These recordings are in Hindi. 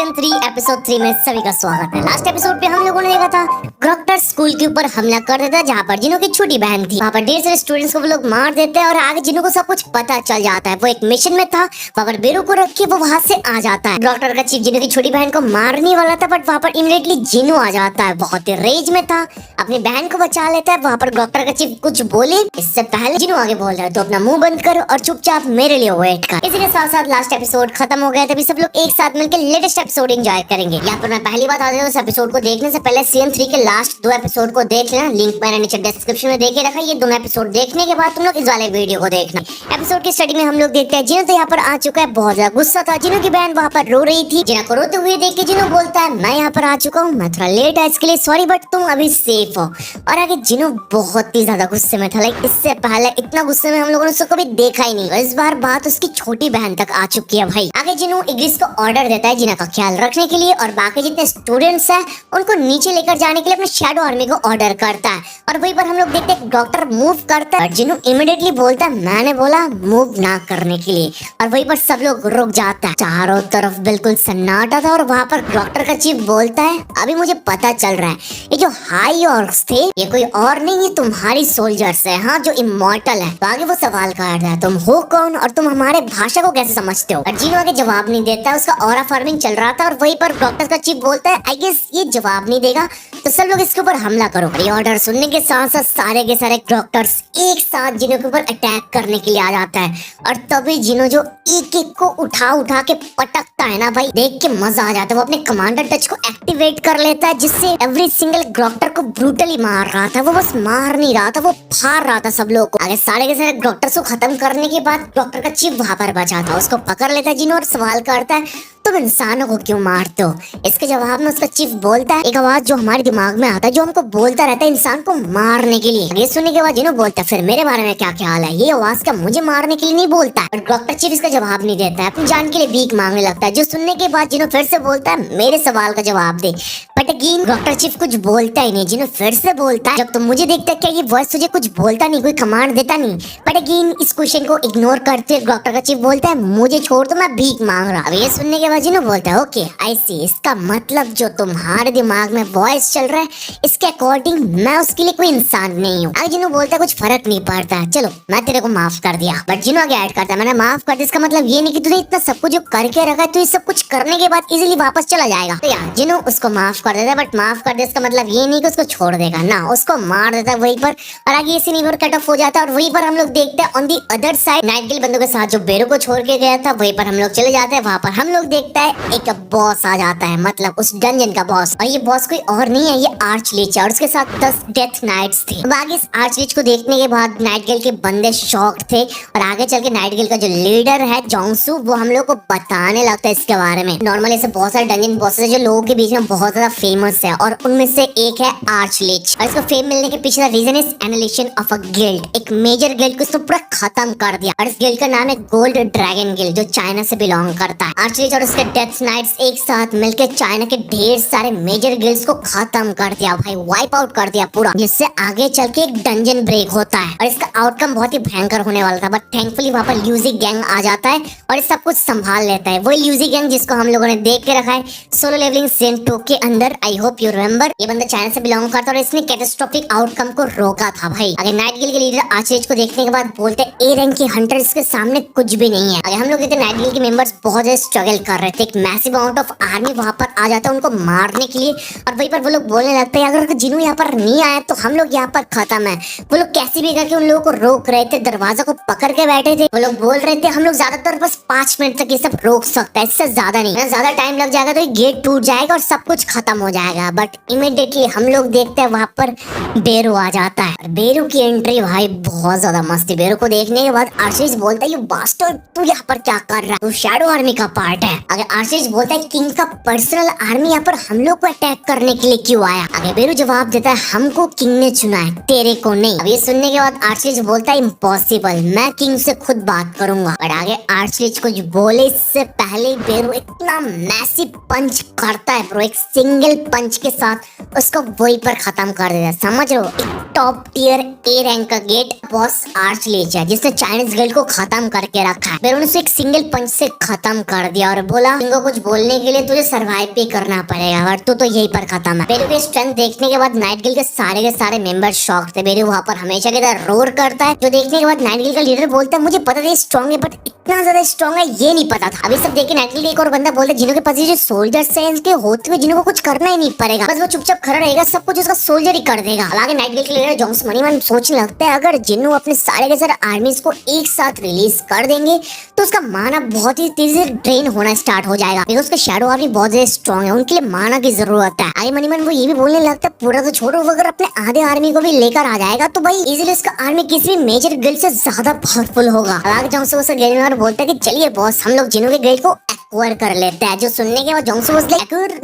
सीजन 3 एपिसोड 3 में सभी का स्वागत है। लास्ट एपिसोड पे हम लोगों ने देखा था क्रॉकटर स्कूल के ऊपर हमला कर देता है, जहाँ पर जिनो की छोटी बहन थी। वहाँ पर ढेर सारे स्टूडेंट्स को वो लोग मार देते हैं और आगे जिनो को सब कुछ पता चल जाता है। वो एक मिशन में था, वहाँ पर बेरू को रख के वो वहाँ से आ जाता है। क्रॉकटर का चीफ जिनो की छोटी बहन को मारने वाला था, बट वहाँ पर इमीडिएटली जिनो आ जाता है। बहुत ही रेज में था, अपनी बहन को बचा लेता है। वहाँ पर क्रॉकटर का चीफ कुछ बोले इससे पहले जिनो आगे बोल रहा है, तो अपना मुंह बंद कर और चुपचाप मेरे लिए वेट कर। इसी के साथ साथ लास्ट एपिसोड खत्म हो गया, तभी सब लोग एक साथ मिलकर लेटेस्ट एपिसोड एंजॉय करेंगे। यहाँ पर मैं पहली बात बता दूं, इस एपिसोड को देखने से पहले सीजन 3 के लास्ट 2 एपिसोड को देख लेना। लिंक मैंने नीचे डिस्क्रिप्शन में देके रखा है। ये दोनों एपिसोड देखने के बाद तुम लोग इस वाले वीडियो को देखना। एपिसोड की स्टडी में हम लोग देखते हैं जिनो तो यहाँ पर आ चुका है। बहुत ज्यादा गुस्सा था, जिनो की बहन वहाँ पर रो रही थी। जिनो को रोते हुए देख के जिनो बोलता है, मैं यहाँ पर आ चुका हूँ, मैं थोड़ा लेट है इसके लिए सॉरी, बट तुम अभी सेफ हो। और आगे जिनो बहुत ही ज्यादा गुस्से में था। लाइक इससे पहले इतना गुस्से में हम लोगों ने उसको कभी देखा ही नहीं। इस बार बात उसकी छोटी बहन तक आ चुकी है भाई। आगे जिनो इग्रिस को ऑर्डर देता है जिना का ख्याल रखने के लिए, और बाकी जितने स्टूडेंट्स हैं उनको नीचे लेकर जाने के लिए अपने शैडो आर्मी को ऑर्डर करता है। और वहीं पर हम लोग देखते हैं डॉक्टर मूव करता है, जिनो इमीडिएटली बोलता है मैंने बोला मूव ना करने के लिए। और वहीं पर सब लोग रुक जाता है। चारों तरफ बिल्कुल सन्नाटा था और वहाँ पर डॉक्टर का चीफ बोलता है, अभी मुझे पता चल रहा है ये जो हाई ऑर्क्स थे ये कोई और नहीं, ये तुम्हारी सोल्जर्स है, हाँ, जो इमॉर्टल है। तो आगे वो सवाल कर रहा है, तुम हो कौन और तुम हमारे भाषा को कैसे समझते हो? और जिनो आगे जवाब नहीं देता है, उसका ऑरा फार्मिंग चल रहा था। और वहीं पर डॉक्टर का चीफ बोलता है, आई गेस ये जवाब नहीं देगा तो सब लोग इसके ऊपर हमला करो। ये ऑर्डर सुनने के साथ साथ सारे के सारे डॉक्टर्स एक साथ जिनो के ऊपर अटैक करने के लिए आ जाता है। और तभी जिनो जो एक एक को उठा उठा के पटकता है ना भाई, देख के मजा आ जाता है। वो अपने कमांडर टच को एक्टिवेट कर लेता है, जिससे एवरी सिंगल डॉक्टर को ब्रूटली मार रहा था। वो बस मार नहीं रहा था, वो फाड़ रहा था सब लोग को। आगे सारे के सारे डॉक्टर्स को खत्म करने के बाद डॉक्टर का चीफ वहां पर बचा था। उसको पकड़ लेता है जिनो और सवाल करता है, तुम इंसानों को क्यों मारते हो? इसके जवाब में उसका चीफ बोलता है, एक आवाज जो हमारे दिमाग में आता है, जो हमको बोलता रहता है इंसान को मारने के लिए। ये सुनने के बाद जिनो बोलता है, फिर मेरे बारे में क्या ख्याल है? ये आवाज क्या मुझे मारने के लिए नहीं बोलता है? डॉक्टर चीफ इसका जवाब नहीं देता है, अपनी जान के लिए भीख मांगने लगता है। जो सुनने के बाद जिनो फिर से बोलता है, मेरे सवाल का जवाब दे। बट अगेन डॉक्टर चीफ कुछ बोलता ही नहीं। जिनो फिर से बोलता है, जब तुम मुझे देखता है क्या ये वॉइस तुझे कुछ बोलता नहीं, कोई कमांड देता नहीं? बट अगेन इस क्वेश्चन को इग्नोर करते हुए डॉक्टर का चीफ बोलता है, मुझे छोड़ दो, मैं भीख मांग रहा। अब ये सुनने के बाद जिनो बोलता है, ओके आई सी, इसका मतलब जो तुम्हारे दिमाग में वॉइस चल रहा है इसके अकॉर्डिंग मैं उसके लिए कोई इंसान नहीं हूँ। आगे जिनो बोलता है, कुछ फर्क नहीं पड़ता, चलो मैं तेरे को माफ कर दिया। बट जिनो आगे ऐड करता है, मैंने माफ कर दिया इसका मतलब ये नहीं कि तूने इतना सब कुछ जो करके रखा है तो ये सब कुछ करने के बाद इजीली वापस चला जाएगा। तो यार जिनो उसको माफ कर देता है, बट माफ कर दे इसका मतलब ये नहीं कि उसको छोड़ देगा ना, उसको मार देता है वहीं पर। और आगे ये सीन कट ऑफ हो जाता है। और वहीं पर हम लोग देखते हैं on the other side night Gill बंदों के साथ जो बेरू को छोड़ के गया था, वहीं पर हम लोग चले जाते हैं। वहाँ पर हम लोग देखते हैं एक बॉस आ जाता है, मतलब उस डंजन का बॉस। और ये बॉस कोई और नहीं है, ये आर्च लीच है और उसके साथ 10 डेथ नाइट्स थे। अब आगे इस आर्च लीच को देखने के बाद नाइट गिल के बंदे शॉक्ड थे। और आगे चल के नाइट गिल का जो लीडर है जोंगसू, वो हम लोग को बताने लगता है इसके बारे में। नॉर्मली ऐसे बहुत सारे डंजन बॉसेस है जो लोगों के बीच में बहुत ज्यादा फेमस है, और उनमें से एक है आर्च लीच। और इसको फेम मिलने के पीछे reason is annihilation of a guild, एक मेजर गिल्ड को इसने पूरा खत्म कर दिया। और इस गिल्ड का नाम है गोल्ड ड्रैगन गिल्ड, जो चाइना से बिलोंग करता है। आर्च लीच और उसके डेथ नाइट्स एक साथ मिलकर चाइना के ढेर सारे मेजर गिल्ड्स को खत्म कर दिया भाई, वाइप आउट कर दिया पूरा, जिससे आगे चल के एक डंजन ब्रेक होता है। और इसका आउटकम बहुत ही भयंकर होने वाला था, बट थैंकफुली वहाँ पर ल्यूजी गैंग आ जाता है और सब कुछ संभाल लेता है। वही ल्यूजी गैंग जिसको हम लोगों ने देख के रखा है सोलो लेवलिंग सीजन 2 के अंदर। I hope you remember. ये बंदा चाइना से बिलोंग करता है और इसने कैटास्ट्रोफिक आउटकम को रोका था भाई। अगर नाइट गिल के लीडर आर्च लीच को देखने के बाद बोलते ए रैंक के हंटर्स के सामने कुछ भी नहीं है। अगर हम लोग नाइट गिल के मेंबर्स बहुत ज्यादा स्ट्रगल कर रहे थे, एक मैसिव अमाउंट ऑफ आर्मी वहाँ पर आ जाता है उनको मारने के लिए। और वहीं पर वो लोग बोलने लगते हैं, अगर जिनो यहाँ पर नहीं आया तो हम लोग यहाँ पर खत्म है। वो लोग कैसे भी करके उन लोगों को रोक रहे थे, दरवाजा को पकड़ के बैठे थे। वो लोग बोल रहे थे हम लोग ज्यादातर बस 5 मिनट तक ये सब रोक सकते हैं, इससे ज्यादा नहीं। ज्यादा टाइम लग जाएगा तो ये गेट टूट जाएगा और सब कुछ खत्म हो जाएगा। बट इमीडिएटली हम लोग देखते हैं वहाँ पर बेरू आ जाता है। और बेरू की एंट्री भाई बहुत ज्यादा मस्त थी। बेरू को देखने के बाद आशीष बोलता है, यू बास्टर्ड, तू यहाँ पर क्या कर रहा है? तू शैडो आर्मी का पार्ट है। अगर आशीष बोलता है, किंग का पर्सनल आर्मी यहाँ पर हम लोग को अटैक करने के लिए क्यों आया? आगे बेरू जवाब देता है, हमको किंग ने चुना है, तेरे को नहीं। अब ये सुनने के बाद आर्चलिच बोलता है, इम्पॉसिबल, मैं किंग से खुद बात करूंगा। और आगे आर्चलिच कुछ बोले इससे पहले बेरू इतना मैसिव पंच करता है ब्रो, एक सिंगल सिंगल पंच के साथ उसको वहीं पर खत्म कर दिया। समझ रहे हो, एक टॉप टियर ए रैंक का गेट बॉस आर्च लेचा जिसने चाइनीज गर्ल को खत्म करके रखा है, फिर उन्हें एक सिंगल पंच से खत्म कर दिया और बोला इनको कुछ बोलने के लिए तुझे सरवाइव भी करना पड़ेगा और तू तो यही पर खत्म है। बेरू के स्ट्रेंथ देखने के बाद नाइट गिल्ड के सारे मेंबर शॉक थे। बेरू वहाँ पर हमेशा की तरह रोर करता है, जो देखने के बाद नाइट गिल्ड का लीडर बोलता है मुझे पता था स्ट्रॉन्ग है, बट इतना ज्यादा स्ट्रॉन्ग है ये नहीं पता था। अभी सब देखे नाइट गिल्ड एक और बंदा बोलता है जिन्हों के पास जो सोल्जर्स हैं इनके होते हुए जिन्हों को कुछ करना ही नहीं पड़ेगा, बस वो चुपचाप खड़ा रहेगा, सब कुछ उसका सोल्जर ही कर देगा। हालांकि नाइट गिल्ड के लीडर जोंग्स मनीमन सोचने लगता है अगर जिन्हों अपने सारे के सारे आर्मीज को एक साथ रिलीज कर देंगे तो उसका माना बहुत ही तेजी से ड्रेन होना स्टार्ट हो जाएगा, बिकॉज उसका शैडो आर्मी बहुत ज्यादा स्ट्रॉन्ग है, उनके लिए माना की जरूरत है। आई मनीमन वो ये भी बोलने लगता है पूरा तो छोड़ो, अगर अपने आधे आर्मी को भी लेकर आ जाएगा तो भाई इजीली उसका आर्मी किसी भी मेजर गिल्ड से ज्यादा पावरफुल होगा। हालांकि जोंग्स उसे गेनर बोलता है कि चलिए बॉस हम लोग जिन्हों के गिल्ड को एक्वायर कर लेते हैं, जो सुनने के बाद जोंग्स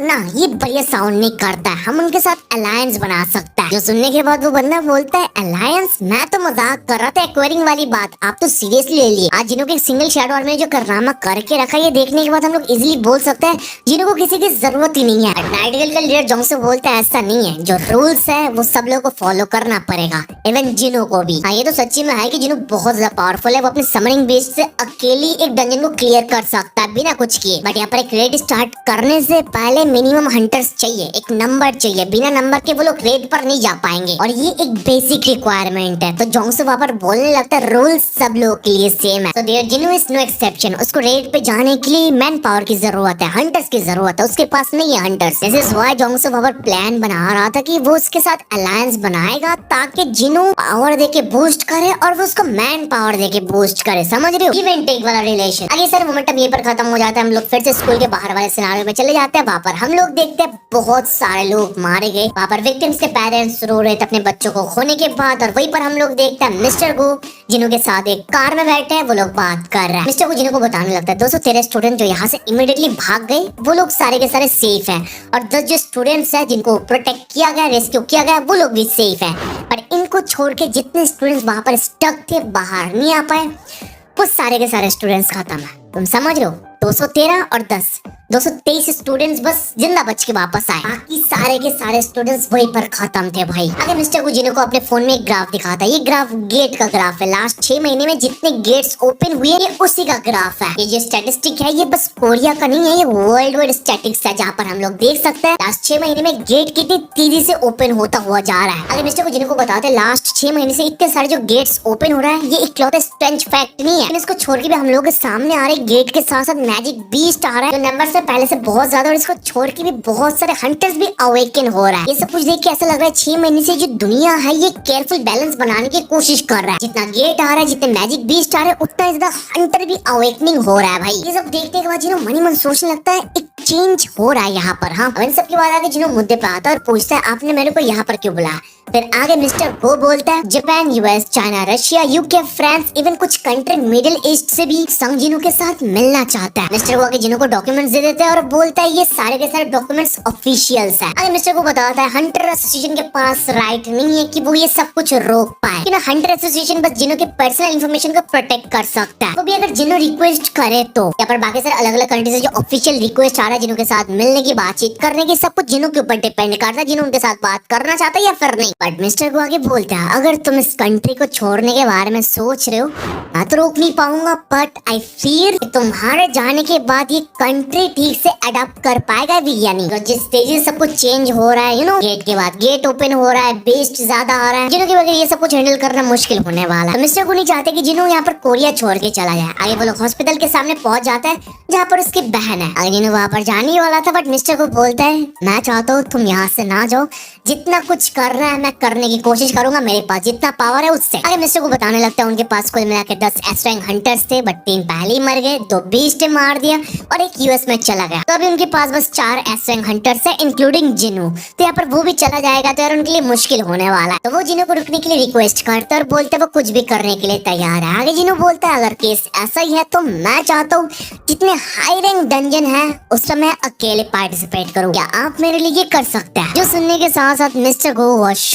ना ये बढ़िया साउंड नहीं करता है, हम उनके साथ अलायंस बना सकता है। जो सुनने के बाद वो बंदा बोलता है अलायंस, मैं तो मजाक कर रहा था एक्वायरिंग वाली बात, आप तो सीरियसली ले लिए। आज जिन्हों के सिंगल शैडो आर्मी जो कारनामा करके रखा है ये देखने के बाद हम लोग इजीली बोल सकते हैं जिन्हों को किसी की जरूरत ही नहीं है। नाइट गिल्ड का लीडर जोंग्स से बोलता है ऐसा नहीं है, जो रूल्स है वो सब लोगों को फॉलो करना पड़ेगा, इवन जिन्हों को भी। हाँ ये तो सच्ची में है कि जिन्हों बहुत ज्यादा पावरफुल है, वो अपने समरिंग बेस से अकेली एक डंजन को क्लियर कर सकता है बिना कुछ किए। बट यहाँ पर एक रेड स्टार्ट करने से पहले मिनिमम हंटर्स चाहिए, एक नंबर चाहिए, बिना नंबर के वो लोग रेड पर नहीं जा पाएंगे और ये एक बेसिक रिक्वायरमेंट है। तो जोंग्स वहाँ पर बोलने लगता है रूल्स सब लोगों के लिए सेम है, तो देयर जिन्हों इज नो एक्सेप्शन। उसको रेड पे जाने के लिए मैन पावर की जरूरत है, हंटर्स की जरूरत है, उसके पास नहीं है हंटर्स। दिस इज व्हाई जोंग्स वहाँ पर प्लान बना रहा था कि वो उसके साथ अलायंस बनाएगा ताकि जिन्हों पावर देके बूस्ट करे और वो उसको मैन पावर देके बूस्ट करे। समझ रहे हो, गिव एंड टेक वाला रिलेशन। आगे सर मोमेंटम ये पर खत्म हो जाता है, हम लोग फिर से स्कूल के बाहर वाले सिनारियो में चले जाते हैं। वहाँ पर हम लोग देखते हैं बहुत सारे लोग मारे गए, वहाँ पर विक्टिम्स के पेरेंट्स रो रहे थे अपने बच्चों को खोने के बाद, और वहीं पर हम लोग देखते हैं मिस्टर गो जिन्हों के साथ एक कार में बैठे हैं, वो लोग बात कर रहे हैं। मिस्टर गो जिन्हों को बताने लगता है 213 स्टूडेंट जो यहाँ से इमीडिएटली भाग गए वो लोग सारे के सारे सेफ हैं, और 10 जो स्टूडेंट्स हैं जिनको प्रोटेक्ट किया गया, रेस्क्यू किया गया, वो लोग भी सेफ हैं। पर इनको छोड़ के जितने स्टूडेंट्स वहाँ पर स्टक थे बाहर नहीं आ पाए, वो सारे के सारे स्टूडेंट्स खत्म है। तुम समझ रहे हो, 213 और 10 223 स्टूडेंट्स बस जिंदा बच के वापस आए, बाकी सारे के सारे स्टूडेंट्स वहीं पर खत्म थे भाई। आगे मिस्टर गुजिनो को अपने फोन में एक ग्राफ दिखाता है, ये ग्राफ गेट का ग्राफ है, लास्ट 6 महीने में जितने गेट्स ओपन हुए ये उसी का ग्राफ है। ये जो स्टैटिस्टिक है ये बस कोरिया का नहीं है, ये वर्ल्ड वाइड स्टैटिस्टिक्स है, जहाँ पर हम लोग देख सकते हैं लास्ट 6 महीने में गेट कितनी तेजी से ओपन होता हुआ जा रहा है। आगे मिस्टर गुजिनो को बताते हैं लास्ट 6 महीने से इतने सारे जो गेट्स ओपन हो रहा है ये इकलौते स्ट्रेंज फैक्ट नहीं है, इसको छोड़ के भी हम लोग के सामने आ रहे गेट के साथ साथ मैजिक बीस्ट आ रहा है जो नंबर से पहले से बहुत ज्यादा, और इसको छोड़ के भी बहुत सारे हंटर्स भी अवेकन हो रहा है। ये सब कुछ देख के ऐसा लग रहा है 6 महीने से जो दुनिया है ये केयरफुल बैलेंस बनाने की कोशिश कर रहा है। जितना गेट आ रहा है, जितने मैजिक बीस्ट आ रहे हैं, उतना ज्यादा हंटर भी अवेकनिंग हो रहा है भाई। ये सब देखने के बाद जिन्हों मनी मन सोचने लगता है एक चेंज हो रहा है यहाँ पर। हाँ, इन सब के बाद आगे जिन्हों मुद्दे पे आता है और पूछता है आपने मेरे को यहाँ पर क्यों बुलाया। फिर आगे मिस्टर गो बोलता है Japan, US, China, Russia, UK, France, even कुछ कंट्री मिडिल ईस्ट से भी संग जिनों के साथ मिलना चाहता है। मिस्टर गो आगे जिनों को डॉक्यूमेंट्स दे देता है और बोलता है ये सारे के सारे डॉक्यूमेंट्स ऑफिशियल्स है। आगे मिस्टर को बताता है हंटर एसोसिएशन के पास राइट नहीं है कि वो ये सब कुछ रोक पाए, कि ना हंटर एसोसिएशन बस जिनों के पर्सनल इंफॉर्मेशन को प्रोटेक्ट कर सकता है, वो भी अगर जिनों रिक्वेस्ट करे तो। यहाँ पर बाकी सारे अलग अलग कंट्री से जो ऑफिशियल रिक्वेस्ट आ रहा है जिनों के साथ मिलने की, बातचीत करने की, सब कुछ जिनों के ऊपर डिपेंड करता है जिन्हों उनके साथ बात करना चाहता है या फिर नहीं। बट मिस्टर को आगे बोलता है अगर तुम इस कंट्री को छोड़ने के बारे में सोच रहे हो मैं तो रोक नहीं पाऊंगा, बट आई फील तुम्हारे जाने के बाद ये कंट्री ठीक से अडॉप्ट कर पाएगा भी या नहीं। तो जिस तेजी से सब कुछ चेंज हो रहा है, गेट के बाद गेट ओपन हो रहा है, बेस्ट ज्यादा आ रहा है, जिन्हों की वजह ये सब कुछ हैंडल करना मुश्किल होने वाला है। तो मिस्टर को नहीं चाहते कि जिन्हों यहाँ पर कोरिया छोड़ के चला जाए। आगे वो लोग हॉस्पिटल के सामने पहुंच जाता है जहाँ पर उसकी बहन है। आगे जिन्हों वहाँ पर जाने ही वाला था, बट मिस्टर को बोलता है मैं चाहता हूँ तुम यहाँ से ना जाओ, जितना कुछ करना है मैं करने की कोशिश करूंगा, मेरे पास जितना पावर है उससे। आगे मिस्टर को बताने लगता है उनके पास कुल मिला के 10 एस रैंक हंटर्स थे, बट 3 पहले ही मर गए, 2 बीस्ट मार दिया और एक यूएस में चला गया। तो अभी उनके पास बस 4 एस रैंक हंटर्स है इंक्लूडिंग जिनू। तो यहाँ पर वो भी चला जाएगा तो यार उनके लिए मुश्किल होने वाला है। तो वो जिनू को रुकने के लिए रिक्वेस्ट करते और बोलते वो कुछ भी करने के लिए तैयार है। आगे जिनू बोलता है अगर केस ऐसा ही है तो मैं चाहता हूँ जितने हाई रैंक डंजन है उसमें मैं अकेले पार्टिसिपेट करूँ, क्या आप मेरे लिए कर सकते हैं। जो सुनने के साथ साथ मिस्टर को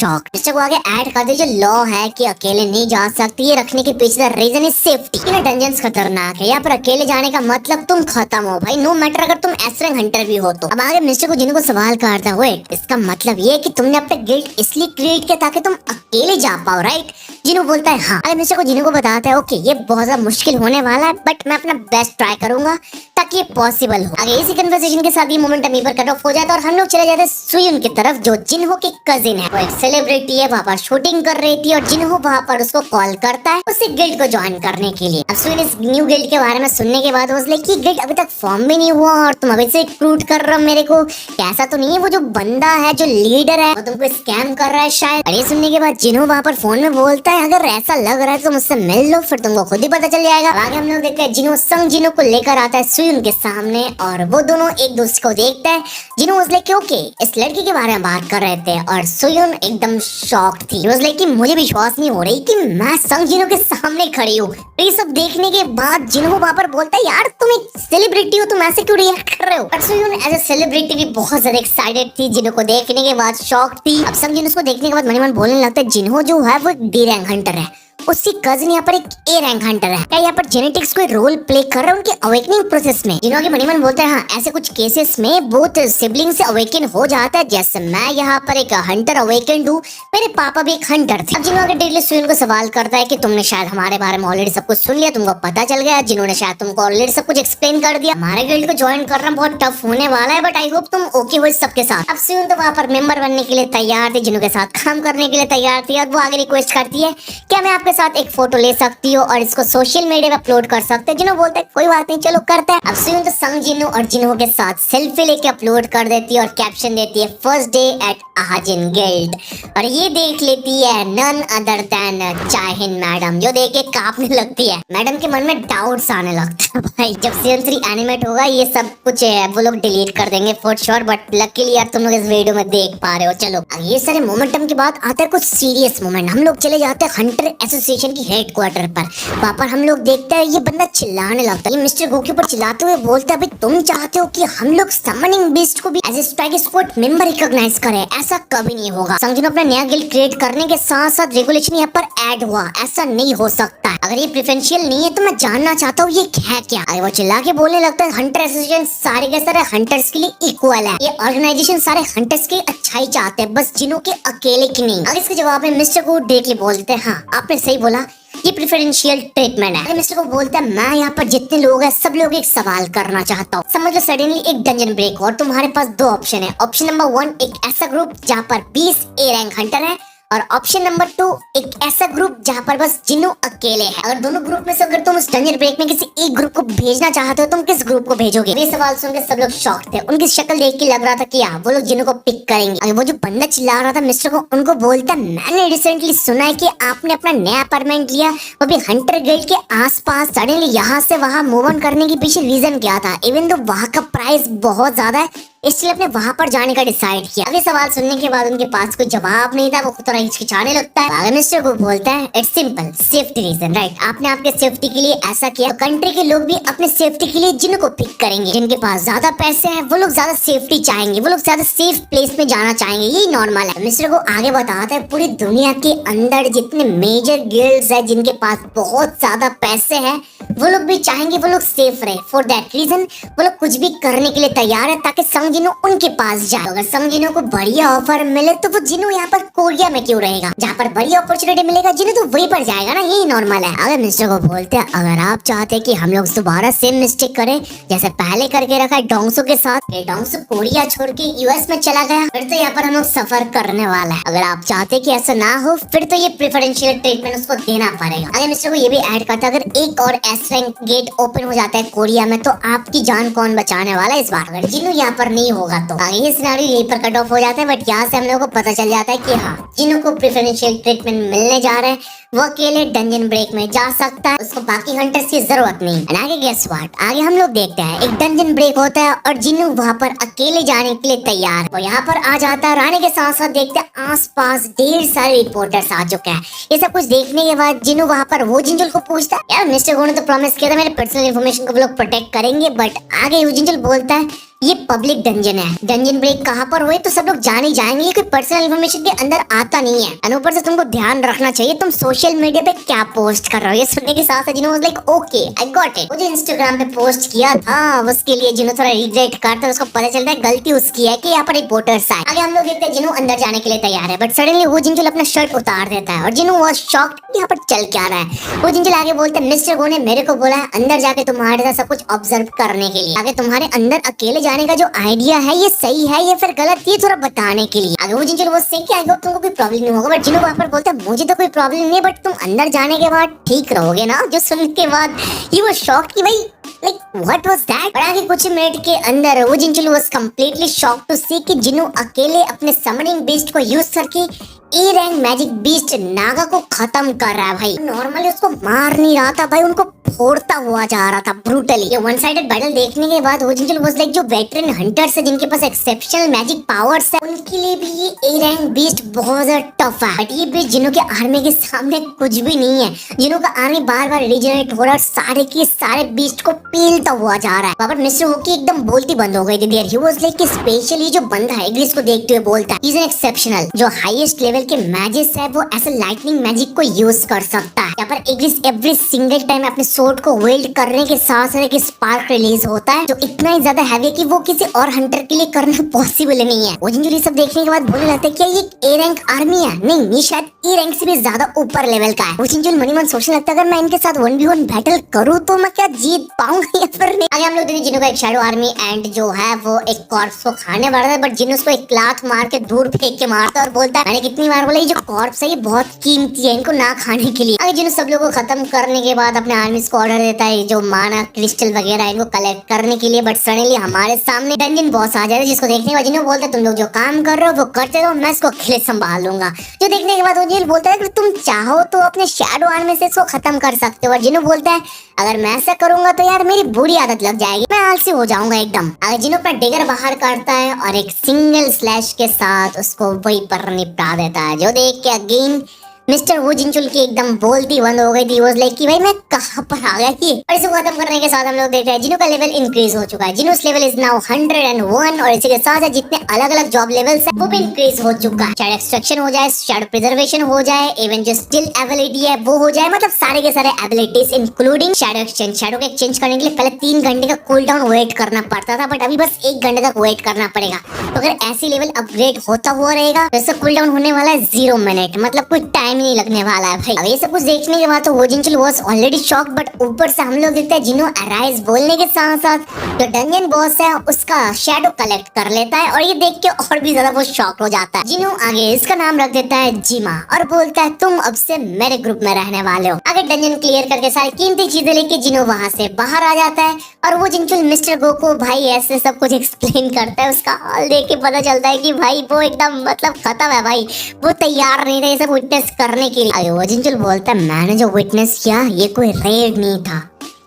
शॉक। मिस्टर को आगे ऐड कर दे जो लॉ है कि अकेले नहीं जा सकती, ये रखने के पीछे का रीजन इज सेफ्टी। ये डंजन्स खतरनाक है, यहाँ पर अकेले जाने का मतलब तुम खत्म हो भाई, नो मैटर अगर तुम एस रैंक हंटर भी हो तो। अब आगे मिस्टर को जिनको सवाल करता हुए, इसका मतलब ये कि तुमने अपने गिल्ड इसलिए क्रिएट किया ताकि तुम अकेले जा पाओ, राइट? जिन्हों बोलता है हाँ। अरे मिस्टर को जिन्हों को बताता है ओके ये बहुत ज्यादा मुश्किल होने वाला है बट मैं अपना बेस्ट ट्राई करूंगा ताकि ये पॉसिबल हो। आगे इसी कन्वर्सेशन के साथ ये मोमेंटम यहीं पर कट ऑफ हो जाता है और हम लोग चले जाते हैं सुयुन की तरफ जो जिन्हों की कजिन है। वो एक सेलिब्रिटी है, वहाँ पर शूटिंग कर रही थी और जिन्हों वहाँ पर उसको कॉल करता है उसी गिल्ड को ज्वाइन करने के लिए। अब सुयुन इस न्यू गिल्ड के बारे में सुनने के बाद उसने कि गिल्ड अभी तक फॉर्म भी नहीं हुआ और तुम अभी से रिक्रूट कर रहे हो मेरे को, कैसा तो नहीं है वो जो बंदा है जो लीडर है वो तुमको स्कैम कर रहा है शायद। और ये सुनने के बाद जिन्हों वहाँ पर फोन में बोलता है अगर ऐसा लग रहा है तो मुझसे मिल लो फिर तुमको खुद ही पता चल जाएगा। आगे हम लोग देखते हैं जिन्हों संग जिन्हों को लेकर आता है सुयुन के सामने और वो दोनों एक दूसरे को देखते हैं। जिन्हों उसने कि ओके इस लड़की के बारे में बात कर रहे थे और सुयुन एकदम शॉक थी। उसने कि मुझे विश्वास नहीं हो रही कि मैं संग जिन्हों के सामने खड़ी हूँ। ये सब देखने के बाद जिन्हों वहाँ पर बोलता है यार तुम एक सेलिब्रिटी हो, तुम ऐसे क्यों रिएक्ट कर रहे हो? और सुयुन एज ए सेलिब्रिटी भी बहुत ज्यादा एक्साइटेड थी, जिन्हों को देखने के बाद शॉक थी। अब संग जिन्हों को देखने के बाद मन मन बोलने लगता है जिन्हों जो है वो एक डी रैंक हंटर है, उसकी कजिन यहाँ पर एक ए रैंक हंटर है। क्या यहाँ पर जेनेटिक्स कोई रोल प्ले कर रहा है उनके अवेकनिंग प्रोसेस में? जिन्हों के मनीमन बोलते हैं हाँ ऐसे कुछ केसेस में बोथ सिबलिंग से अवेकन हो जाता है, जैसे मैं यहाँ पर एक हंटर अवेकन हूँ, मेरे पापा भी एक हंटर थे। अब जिन्हों के डेली सुयुन को सवाल करता है कि तुमने शायद हमारे बारे में ऑलरेडी सब कुछ सुन लिया, तुमको पता चल गया, जिन्होंने शायद तुमको ऑलरेडी सब कुछ एक्सप्लेन कर दिया, हमारे गिल्ड को ज्वाइन करना बहुत टफ होने वाला है बट आई होप तुम ओके हो सबके साथ। अब सुयुन तो वहाँ पर मेंबर बनने के लिए तैयार थी, जिन्हों के साथ काम करने के लिए तैयार थी और वो आगे रिक्वेस्ट करती है क्या मैं आपके साथ एक फोटो सकती हो और इसको सोशल मीडिया पे अपलोड कर सकते हैं। जिन्हों बोलते हैं कोई बात नहीं चलो करते हैं। अब सुयुन तो संग जिन्हों और जिन्हों के साथ सेल्फी लेके अपलोड कर देती है और कैप्शन देती है फर्स्ट डे एट आहाजिन गिल्ड और ये देख लेती है नन अदर देन चाहिन मैडम, जो देख के कांपने लगती है। मैडम के मन में डाउट्स आने लगता है भाई जब सीजन 3 एनिमेट होगा ये सब कुछ वो लोग डिलीट कर देंगे फॉर श्योर बट लकीली यार तुम लोग इस वीडियो में देख पा रहे हो। चलो ये सारे मोमेंटम के बाद आता है कुछ सीरियस मोमेंट। हम लोग चले जाते हैं हंटर एसोसिएशन की हेडक्वार्टर पर। वहाँ पर हम लोग देखते हैं ये बंदा चिल्लाने लगता है, ये मिस्टर गो के ऊपर चिल्लाते हुए बोलता है भाई तुम चाहते हो कि हम लोग समनिंग बीस्ट को भी as a strike squad member recognise करें? ऐसा कभी नहीं होगा। संजू ने अपना नया गिल्ड क्रिएट करने के साथ साथ रेगुलेशन यहाँ पर ऐड हुआ, ऐसा नहीं हो सकता। अगर ये प्रेफरेंशियल नहीं है तो मैं जानना चाहता हूँ ये है क्या? अरे वो चिल्ला के बोलने लगता है हंटर एसोसिएशन सारे के सारे हंटर्स के लिए इक्वल है, ये ऑर्गेनाइजेशन सारे हंटर्स की अच्छाई चाहते हैं बस जिन्हों के अकेले की नहीं। अगर इसके जवाब में मिस्टर को डायरेक्टली बोलते हैं हाँ आपने सही बोला ये प्रेफरेंशियल ट्रीटमेंट है। मिस्टर को बोलता है मैं यहाँ पर जितने लोग हैं सब लोग एक सवाल करना चाहता हूँ। समझ लो सडनली एक डंजन ब्रेक और तुम्हारे पास दो ऑप्शन है। ऑप्शन नंबर 1 एक ऐसा ग्रुप जहाँ पर 20 ए रैंक हंटर है और ऑप्शन नंबर 2 एक ऐसा ग्रुप जहाँ पर बस जिन्हों अकेले है। अगर दोनों ग्रुप में से अगर तुम उस डंजन ब्रेक में किसी एक ग्रुप को भेजना चाहते हो तुम किस ग्रुप को भेजोगे? ये सवाल सुन के सब लोग शॉक थे, उनकी शक्ल देख के लग रहा था कि वो लोग जिन्हों को पिक करेंगे। अगर वो जो बंदा चिल्ला रहा था मिस्टर को उनको बोलता मैंने रिसेंटली सुना है कि आपने अपना नया अपार्टमेंट लिया वो भी हंटर गिल्ड के आसपास, सडनली यहाँ से वहाँ मूव ऑन करने के पीछे रीजन क्या था? इवन तो वहाँ का प्राइस बहुत ज्यादा है इसलिए अपने वहां पर जाने का डिसाइड किया। अगले सवाल सुनने के बाद उनके पास कोई जवाब नहीं था, वो थोड़ा हिचकिचाने लगता है। आगे मिस्टर को बोलता है it's simple safety reason, right? आपने आपके सेफ्टी के लिए ऐसा किया तो कंट्री के लोग भी अपने सेफ्टी के लिए जिनको पिक करेंगे, जिनके पास ज्यादा पैसे हैं वो लोग ज्यादा सेफ्टी चाहेंगे, वो लोग ज्यादा सेफ प्लेस में जाना चाहेंगे, यही नॉर्मल है। मिस्टर को आगे बताता है पूरी दुनिया के अंदर जितने मेजर गिल्ड्स है जिनके पास बहुत ज्यादा पैसे हैं वो लोग भी चाहेंगे वो लोग सेफ रहे। फॉर दैट रीजन वो लोग कुछ भी करने के लिए तैयार है ताकि संजिनो उनके पास जाए। अगर संजिनो को बढ़िया ऑफर मिले तो वो जिनो यहाँ पर कोरिया में क्यों रहेगा? जहाँ पर बढ़िया अपॉर्चुनिटी मिलेगा जिनो तो वहीं पर जाएगा ना, यही नॉर्मल है। अगर मिस्टर को बोलते हैं अगर आप चाहते हैं कि हम लोग दोबारा सेम मिस्टेक करें जैसे पहले करके रखा है डोंगसो के साथ, डोंगसो कोरिया छोड़ के यूएस में चला गया, फिर तो यहाँ पर हम लोग सफर करने वाला है। अगर आप चाहते हैं कि ऐसा ना हो फिर तो ये प्रेफरेंशियल ट्रीटमेंट उसको देना पड़ेगा। अगर मिस्टर को ये भी ऐड करता है अगर एक और एस रैंक गेट ओपन हो जाता है कोरिया में तो आपकी जान कौन बचाने वाला है इस बार? अगर जिन्हों यहाँ पर नहीं होगा तो ये सिनेरियो यहीं पर कट ऑफ हो जाता है। बट यहाँ से हम लोगों को पता चल जाता है कि हाँ जिन्हों को प्रेफरेंशियल ट्रीटमेंट मिलने जा रहे हैं वो अकेले डंजन ब्रेक में जा सकता है, उसको बाकी हंटर्स की जरूरत नहीं। आगे गेस व्हाट, आगे हम लोग देखते हैं एक डंजन ब्रेक होता है और जिन्हों वहाँ पर अकेले जाने के लिए तैयार है और यहाँ पर आ जाता है। आने के साथ साथ देखते हैं आसपास ढेर सारे रिपोर्टर्स आ चुके हैं। ये सब कुछ देखने के बाद जिन्हों वहाँ पर वो जिंजल को पूछता है यार मिस्टर गो ने तो प्रॉमिस किया था मेरे पर्सनल इन्फॉर्मेशन को वो लोग प्रोटेक्ट करेंगे, बट आगे वो जिंजल बोलता है ये पब्लिक डंजन है। डंजन ब्रेक कहाँ पर हुए तो सब लोग जान ही जाएंगे। ये कोई पर्सनल इन्फॉर्मेशन के अंदर आता नहीं है। और ऊपर से तुमको ध्यान रखना चाहिए तुम सोशल मीडिया पे क्या पोस्ट कर रहे हो। ये सुनने के साथ जिन्होंने like okay I got it, मुझे इंस्टाग्राम पे पोस्ट किया था उसके लिए जिन्होंने थोड़ा रिग्रेट करता है उसको पता चलता है गलती उसकी है कि यहाँ पर रिपोर्टर्स आए। आगे हम लोग देखते हैं जिन्हों अंदर जाने के लिए तैयार है, बट सडनली वो जिंजल अपना शर्ट उतार देता है और जिन्हों वो शॉक्ड यहाँ पर चल क्या रहा है। वो जिंजल आगे बोलते हैं मिस्टर गो ने मेरे को बोला है अंदर जाके तुम्हारे साथ सब कुछ ऑब्जर्व करने के लिए। आगे तुम्हारे अंदर अकेले जाने का जो आइडिया है ये सही है ये फिर गलत, ये थोड़ा बताने के लिए। आगे वो जिंजल वो से कि आई होप तुमको कोई प्रॉब्लम नहीं होगा, बट जिन्हों वहाँ पर बोलते हैं मुझे तो कोई प्रॉब्लम नहीं, बट तुम अंदर जाने के बाद ठीक रहोगे ना। जो सुनने के बाद ये वो शॉक कि भाई लाइक व्हाट वाज दैट। और आगे कुछ मिनट के अंदर वो जिंजल वाज कंप्लीटली शॉक्ड टू सी कि जिन्हों अकेले अपने समनिंग बीस्ट को यूज करके A rank magic beast Naga को खत्म कर रहा है। भाई नॉर्मली उसको मार नहीं रहा था भाई, उनको फोड़ता हुआ जा रहा था ब्रूटली। ये वन साइडेड बैटल देखने के बाद वो जिंजल वाज लाइक जो वेटरन हंटर्स है जिनके पास एक्सेप्शनल मैजिक पावर्स है उनके लिए भी ये ए रैंक बीस्ट बहुत ज्यादा टफ है। बट ये बीस्ट जिन्हों के आर्मी के सामने कुछ भी नहीं है। जिन्हों का आर्मी बार बार रीजनरेट हो रहा है, सारे के सारे बीस्ट को पीलता हुआ जा रहा है। वहाँ पर मिस्टर होकी एकदम बोलती बंद हो गई थी there. He was like specially जो बंदा है इंग्लिश को देखते हुए बोलता है ही इज एन एक्सेप्शनल। जो हाईएस्ट लेवल के मैजिक है वो ऐसे लाइटनिंग मैजिक को यूज कर सकता है। यहाँ पर इंग्लिश एवरी सिंगल टाइम अपने सोर्ड को वेल्ड करने के साथ साथ एक स्पार्क रिलीज होता है जो इतना ही ज्यादा हैवी है कि वो किसी और हंटर के लिए करना पॉसिबल नहीं है। वो जिंजल ये सब देखने के बाद बोलने लगता है क्या ये ए रैंक आर्मी है? नहीं, ये शायद ए रैंक से भी ज्यादा ऊपर लेवल का है। वो जिंजल मनी मन सोचने लगता है अगर मैं इनके साथ 1v1 बैटल करूँ तो मैं क्या जीत पाऊंगा या फिर नहीं। आगे हम लोग देखते जिन्हों का एक शैडो आर्मी एंड जो है वो एक कॉर्प्स को खाने वाला है, बट जिन्हों उसको एक लात मार के दूर फेंक के मारता है और बोलता है मैंने कितनी बार बोला ये जो कॉर्प्स है ये बहुत कीमती है, इनको ना खाने के लिए। आगे जिन्हों सब लोगों को खत्म करने के बाद अपने आर्मी को ऑर्डर देता है जो माना क्रिस्टल वगैरह इनको कलेक्ट करने के लिए, बट सडनली हमारे सामने डंजन बॉस आ जाता है जिसको देखने के बाद जिन्हों बोलता है तुम लोग जो काम कर रहे हो वो करते रहो, मैं इसको अकेले संभाल लूंगा। जो देखने के बाद वो जिन्हों बोलता है कि तुम चाहो तो अपने शैडो आर्मी से इसको खत्म कर सकते हो, और जिन्हों बोलता है अगर मैं ऐसा करूंगा तो यार मेरी बुरी आदत लग जाएगी, मैं आलसी हो जाऊंगा एकदम। आगे जिन्हों अपना डिगर बाहर करता है और एक सिंगल स्लैश के साथ उसको वहीं पर निपटा देता है। जो देख के अगेन मिस्टर वो जिंचुल की एकदम बोलती बंद हो गई थी। वो लाइक कि भाई मैं कहां पर आ गया कि। और इसे खत्म करने के साथ हम लोग देख रहे हैं जिन्हों का लेवल इंक्रीज हो चुका है। जिन्हों लेवल इज नाउ 101 और इसी के साथ जितने अलग अलग जॉब लेवल्स है वो भी इंक्रीज हो चुका है। शैडो एक्सट्रैक्शन हो जाए, शैडो प्रिजर्वेशन हो जाए, इवन जो स्टिल एबिलिटी है वो हो जाए, मतलब सारे के सारे abilities including shadow exchange. Shadow के एक्सचेंज करने के लिए पहले 3 घंटे का कूल डाउन वेट करना पड़ता था, बट अभी बस 1 घंटे तक वेट करना पड़ेगा। तो अगर ऐसी लेवल अपग्रेड होता हुआ रहेगा तो इसका कूल डाउन होने वाला है 0 मिनट, मतलब कोई टाइम नहीं लगने वाला है। भाई अब ये सब कुछ देखने के बाद तो वो जिंचल वाज ऑलरेडी शॉक्ड, बट ऊपर से हम लोग देखते हैं जिन्हों अराइज बोलने के साथ साथ जो डंजन बॉस है उसका शैडो कलेक्ट कर लेता है, और ये देख के और भी ज्यादा वो शॉक हो जाता है। जिन्हों आगे इसका नाम रख देता है जीमा और बोलता है तुम अब से मेरे ग्रुप में रहने वाले हो। आगे डंजन क्लियर करके सारी कीमती चीजें लेके जिन्हों वहां से बाहर आ जाता है, और वो जिंचल मिस्टर गो को भाई ऐसे सब कुछ एक्सप्लेन करता है। उसका हाल देख के पता चलता है कि भाई वो एकदम मतलब खत्म है भाई, वो तैयार नहीं था ये सब विटनेस करने के लिए। वो जिंचल बोलता है मैंने जो विटनेस किया ये कोई रेड नहीं था,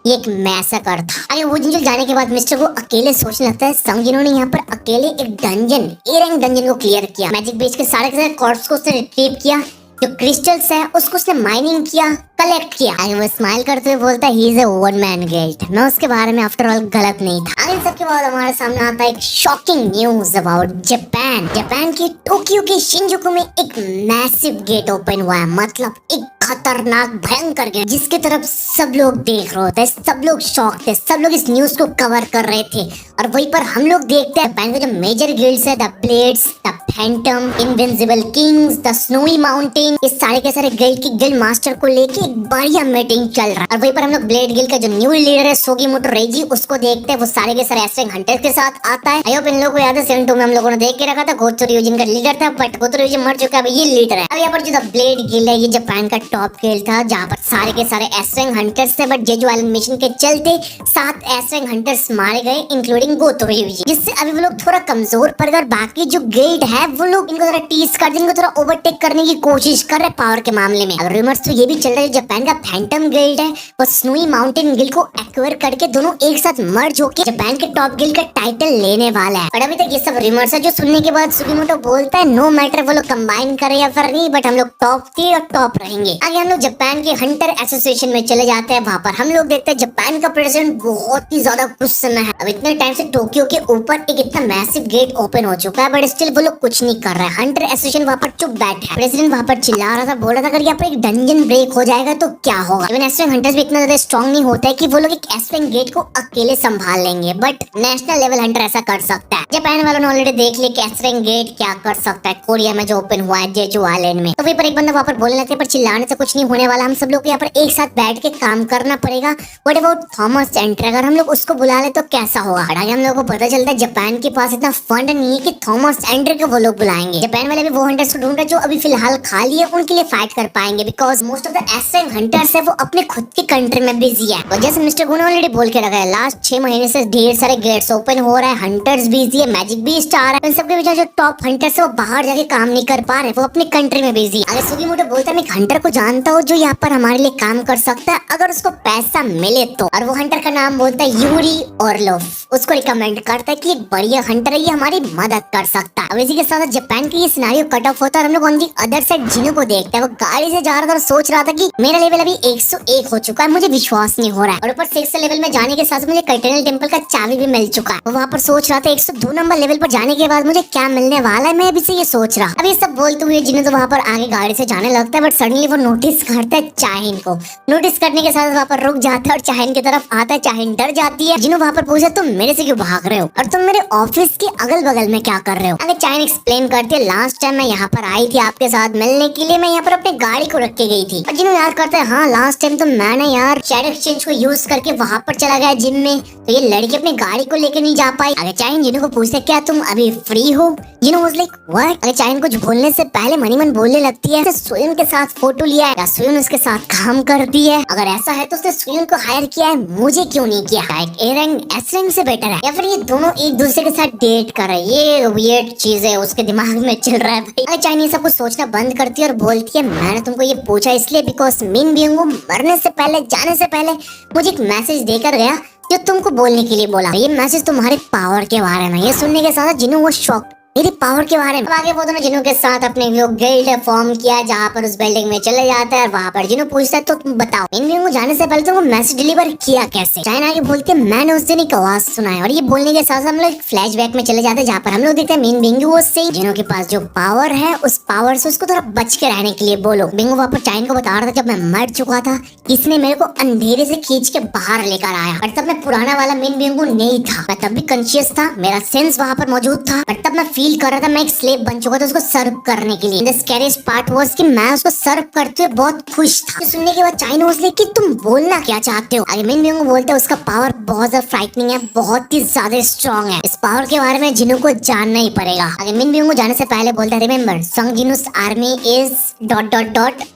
ये एक मैसेकर था। अरे वो जिंजल जाने के बाद मिस्टर को अकेले सोचने लगता है संग जिन्होंने यहाँ पर अकेले एक डंजन ए रैंक डंजन को क्लियर किया, मैजिक बेस के सारे कॉर्प्स को उसने रिट्रीव किया, जो क्रिस्टल्स है उसको उसने माइनिंग किया, कलेक्ट किया। आगे वो स्माइल करते हुए बोलता है he is a one man guild, मैं उसके बारे में आफ्टर ऑल गलत नहीं था। आगे सबके बाद हमारे सामने आता है एक shocking news about Japan. Japan के टोक्यो के शिंजुकु में एक मैसिव गेट ओपन हुआ है, मतलब एक खतरनाक भयंकर गेट जिसके तरफ सब लोग देख रहे थे, सब लोग शॉक थे, सब लोग इस न्यूज को कवर कर रहे थे। और वहीं पर हम लोग देखते हैं जापान के जो मेजर गिल्ड्स है, the blades, the Phantom, invincible Kings, the snowy mountain, इस सारे के सारे गिल्ड की गिल्ड मास्टर को लेके एक बढ़िया मीटिंग चल रहा है। और वहीं पर हम लोग ब्लेड गिल्ड का जो न्यू लीडर है सोगीमोटो रेजी उसको देखते हैं। वो सारे के सारे एस्ट्रिंग हंटर्स के साथ आता है। आई होप इन लोगों को याद है सीजन 2 में हम लोगों ने देख के रखा था गोत्सो ryujin का लीडर था, बट गोत्सो ryujin मर चुका है, अब ये लीडर है। अब यहाँ पर जो द ब्लेड गिल्ड है ये जापान का टॉप गिल्ड था जहाँ पर सारे के सारे एस्ट्रिंग हंटर्स थे, बट जेजू आइलैंड मिशन के चलते 7 एस्ट्रिंग हंटर्स मारे गए इंक्लूडिंग गोत्सो ryujin, जिससे अभी वो लोग थोड़ा कमजोर पड़ गए। बाकी जो गिल्ड है वो लोग इनको थोड़ा टीज कर देंगे, थोड़ा ओवरटेक करने की कोशिश कर रहे पावर के मामले में। अब रूमर्स तो ये भी चल रहा है जापान का फैंटम गिल्ड है वो स्नोई माउंटेन गिल्ड को एक्वायर करके दोनों एक साथ मर्ज होकर जापान के टॉप गिल्ड का टाइटल लेने वाला है। और अभी तक ये सब रिमर्स है जो सुनने के बाद सुगीमोटो बोलता है नो मैटर वो लोग कंबाइन करे या फिर नहीं, बट हम लोग टॉप थी और टॉप रहेंगे। आगे हम लोग जापान के हंटर एसोसिएशन में चले जाते हैं। वहाँ पर हम लोग देखते हैं जापान का प्रेसिडेंट बहुत ही ज्यादा गुस्से में है। अब इतने टाइम से टोक्यो के ऊपर एक इतना मैसिव गेट ओपन हो चुका है बट स्टिल वो लोग कुछ नहीं कर रहे हैं। हंटर एसोसिएशन वहाँ पर चुप बैठे हैं। प्रेसिडेंट वहाँ पर चिल्ला रहा था, बोल रहा था अगर यहाँ पर एक डंजन ब्रेक हो जाएगा तो क्या होगा। इवन एसवेंग हंटर्स भी इतना ज्यादा स्ट्रॉन्ग नहीं होता है कि वो लोग एक एसवेंग गेट को अकेले संभाल लेंगे, बट नेशनल लेवल हंटर ऐसा कर सकता है। जापान वालों ने ऑलरेडी देख लिया कि एसवेंग गेट क्या कर सकता है कोरिया में जो ओपन हुआ है जेजू आइलैंड में। तो वहीं पर एक बंदा वहाँ पर बोलने लगता है पर चिल्लाने से कुछ नहीं होने वाला, हम सब लोग यहाँ पर एक साथ बैठ के काम करना पड़ेगा। व्हाट अबाउट थॉमस एंटर, अगर हम लोग उसको बुला ले तो कैसा होगा। आगे हम लोगों को पता चलता है जापान के पास इतना फंड नहीं है कि थॉमस एंटर को वो लोग बुलाएंगे। जापान वाले भी वो हंटर्स को ढूंढ रहे जो अभी फिलहाल खाली है उनके लिए फाइट कर पाएंगे, because most of the scavenging hunters है वो अपने खुद की कंट्री में बिजी है। और जैसे मिस्टर गुन ऑलरेडी बोल के रखा है लास्ट 6 महीने से ढेर सारे गेट्स ओपन हो रहा है, हंटर्स बिजी है, मैजिक भी स्टार है, इन सबके वजह जो टॉप हंटर्स है वो बाहर जाके काम नहीं कर पा रहे, वो अपनी कंट्री में बिजी है। अगर सुगीमोटो बोलता है मैं एक हंटर को जानता हूँ जो यहाँ पर हमारे लिए काम कर सकता है अगर उसको पैसा मिले तो, और वो हंटर का नाम बोलता है यूरी ओरलोफ। उसको रिकमेंड करता है कि एक बढ़िया हंटर है ये हमारी मदद कर सकता है। अब इसी के साथ जापान का ये सिनेरियो कट ऑफ होता है और हम लोग ऑन दी अदर साइड जिनो को देखते हैं। वो गाड़ी से जा रहा था और सोच रहा था कि मेरा लेवल अभी 101 हो चुका है, मुझे विश्वास नहीं हो रहा है। और ऊपर 6 लेवल में जाने के साथ मुझे कर्टेनल टेम्पल का चाबी भी मिल चुका है। वो वहाँ पर सोच रहा था 102 नंबर लेवल पर जाने के बाद मुझे क्या मिलने वाला है, मैं अभी से ये सोच रहा। अब ये सब बोलते हुए जिनो तो वहाँ पर आगे गाड़ी से जाने लगता है बट सडनली वो नोटिस करता है चाहिन को। नोटिस करने के साथ वहाँ पर रुक जाता है और चाहिन की तरफ आता है। चाहिन डर जाती है। जिनो वहाँ पर पूछा तुम मेरे से क्यों भाग रहे हो और तुम मेरे ऑफिस के अगल बगल में क्या कर रहे हो। अगर चाहिन एक्सप्लेन करती है लास्ट टाइम मैं यहाँ पर आई थी आपके साथ मिलने के लिए, मैं यहाँ पर अपनी गाड़ी को रख के गई थी। और जिनो याद करते हैं हाँ लास्ट टाइम तो मैंने यार शैडो एक्सचेंज को यूज करके वहाँ पर चला गया जिम में, तो ये लड़की अपनी गाड़ी को लेकर नहीं जा पाई। अगर चाहिन जिनो को पूछते क्या तुम अभी फ्री हो, जिनो वाज लाइक व्हाट। अगर चाहिन कुछ बोलने से पहले मनी मन बोलने लगती है सुयन के साथ फोटो लिया है या सुयन उसके साथ काम करती है, अगर ऐसा है तो उसने सुयन को हायर किया है, मुझे क्यों नहीं किया। ए रैंक एस रैंक से बेटर है या फिर ये दोनों एक दूसरे के साथ डेट कर रहे हैं, ये वियर्ड चीज है उसके दिमाग में चल रहा है भाई। अगर चाइनीज सब कुछ सोचना बंद करती है और बोलती है मैंने तुमको ये पूछा इसलिए बिकॉज मिन बियोंग मरने से पहले जाने से पहले मुझे एक मैसेज देकर गया जो तुमको बोलने के लिए बोला। ये मैसेज तुम्हारे पावर के बारे में। ये सुनने के साथ जिनो वो शॉक मेरी पावर के बारे में। आगे वो दोनों जिनो के साथ अपने जो गिल्ड फॉर्म किया जहाँ पर उस बिल्डिंग में चले जाता है। वहाँ पर जिनो पूछता है तो तुम बताओ इन बियोंग जाने से पहले तुमको मैसेज डिलीवर किया कैसे। चाइना आगे बोलते हैं मैंने उस दिन एक आवाज सुना है। और ये बोलने के साथ हम लोग फ्लैश बैक में चले जाते हैं जहाँ पर हम लोग देखते हैं मीन बिंगू वो से जिनो के पास जो पावर है उस पावर से उसको थोड़ा बच के रहने के लिए बोलो। बिंगू वहाँ पर चाइन को बता रहा था जब मैं मर चुका था किसने मेरे को अंधेरे से खींच के बाहर लेकर आया, और तब मैं पुराना वाला मीन बिंगू नहीं था, मैं तब भी कॉन्शियस था, मेरा सेंस वहाँ पर मौजूद था, पर तब मैं फील कर रहा था मैं एक स्लेव बन चुका था उसको सर्व करने के लिए। द स्कैरियस्ट पार्ट वाज कि मैं उसको सर्व करते हुए बहुत खुश था। तो सुनने के बाद चाइना वाज लाइक कि तुम बोलना क्या चाहते हो। आगे मिन बियोंग बोलते हैं उसका पावर बहुत ज्यादा फ्राइटनिंग है, बहुत ही ज्यादा स्ट्रॉन्ग है, इस पावर के बारे में जिनो को जानना ही पड़ेगा। आगे मिन बियोंग जाने से पहले बोलता है रिमेम्बर संगजिनुस आर्मी इज ...